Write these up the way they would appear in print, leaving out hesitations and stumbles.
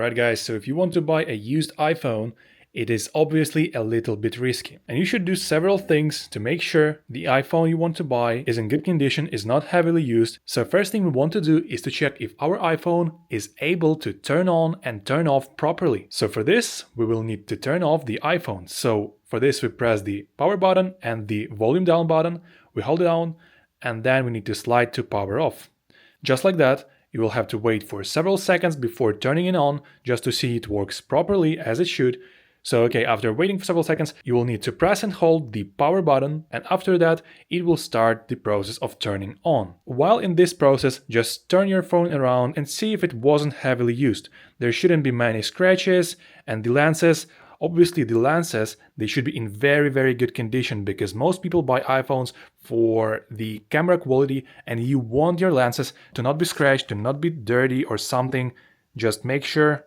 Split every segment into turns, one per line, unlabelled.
Alright guys, so if you want to buy a used iPhone, it is obviously a little bit risky. And you should do several things to make sure the iPhone you want to buy is in good condition, is not heavily used. So first thing we want to do is to check if our iPhone is able to turn on and turn off properly. So for this, we will need to turn off the iPhone. So for this, we press the power button and the volume down button. We hold it down and then we need to slide to power off. Just like that. You will have to wait for several seconds before turning it on just to see it works properly as it should. So okay, after waiting for several seconds, you will need to press and hold the power button, and after that, it will start the process of turning on. While in this process, just turn your phone around and see if it wasn't heavily used. There shouldn't be many scratches, and the lenses, obviously the lenses, they should be in very good condition because most people buy iPhones for the camera quality and you want your lenses to not be scratched, to not be dirty or something. Just make sure.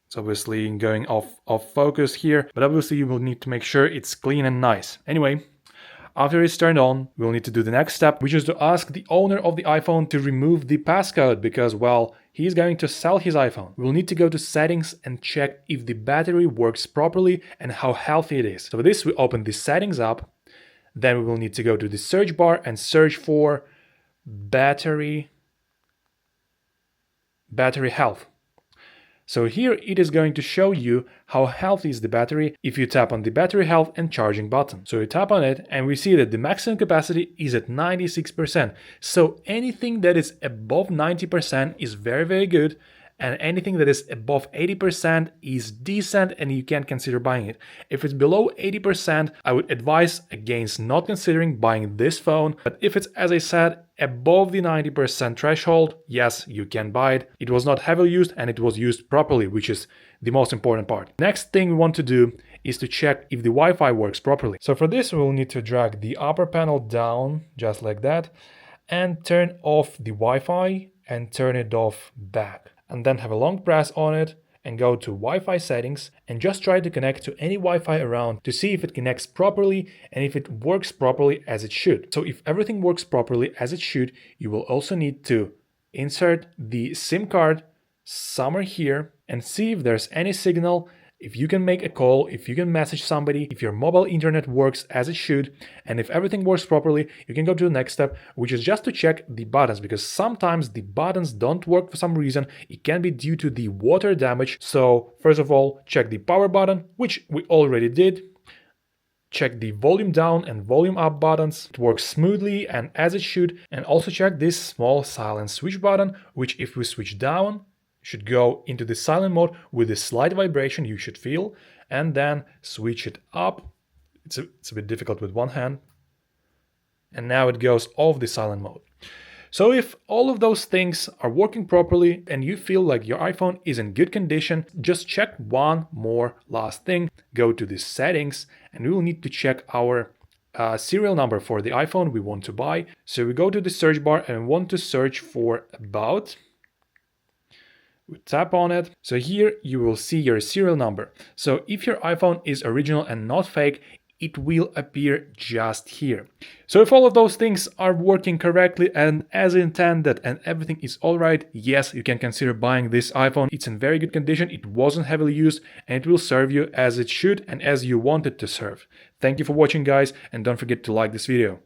It's obviously going off focus here, but obviously you will need to make sure it's clean and nice. Anyway, after it's turned on, we'll need to do the next step, which is to ask the owner of the iPhone to remove the passcode because, well, he's going to sell his iPhone. We'll need to go to settings and check if the battery works properly and how healthy it is. So for this, we open the settings app. Then we will need to go to the search bar and search for battery health. So here it is going to show you how healthy is the battery if you tap on the battery health and charging button. So you tap on it and we see that the maximum capacity is at 96%. So anything that is above 90% is very good, and anything that is above 80% is decent and you can consider buying it. If it's below 80%, I would advise against not considering buying this phone. But if it's, as I said, above the 90% threshold, yes, you can buy it. It was not heavily used and it was used properly, which is the most important part. Next thing we want to do is to check if the Wi-Fi works properly. So for this, we'll need to drag the upper panel down just like that and turn off the Wi-Fi and turn it off back. And then have a long press on it and go to Wi-Fi settings and just try to connect to any Wi-Fi around to see if it connects properly and if it works properly as it should. So if everything works properly as it should, you will also need to insert the SIM card somewhere here and see if there's any signal, if you can make a call, if you can message somebody, if your mobile internet works as it should, and if everything works properly, you can go to the next step, which is just to check the buttons, because sometimes the buttons don't work for some reason. It can be due to the water damage. So first of all, check the power button, which we already did. Check the volume down and volume up buttons. It works smoothly and as it should. And also check this small silent switch button, which if we switch down, should go into the silent mode with a slight vibration you should feel, and then switch it up. It's a bit difficult with one hand. And now it goes off the silent mode. So if all of those things are working properly and you feel like your iPhone is in good condition, just check one more last thing. Go to the settings and we will need to check our serial number for the iPhone we want to buy. So we go to the search bar and want to search for about. We tap on it. So here you will see your serial number. So if your iPhone is original and not fake, it will appear just here. So if all of those things are working correctly and as intended and everything is all right, yes, you can consider buying this iPhone. It's in very good condition. It wasn't heavily used and it will serve you as it should and as you want it to serve. Thank you for watching, guys, and don't forget to like this video.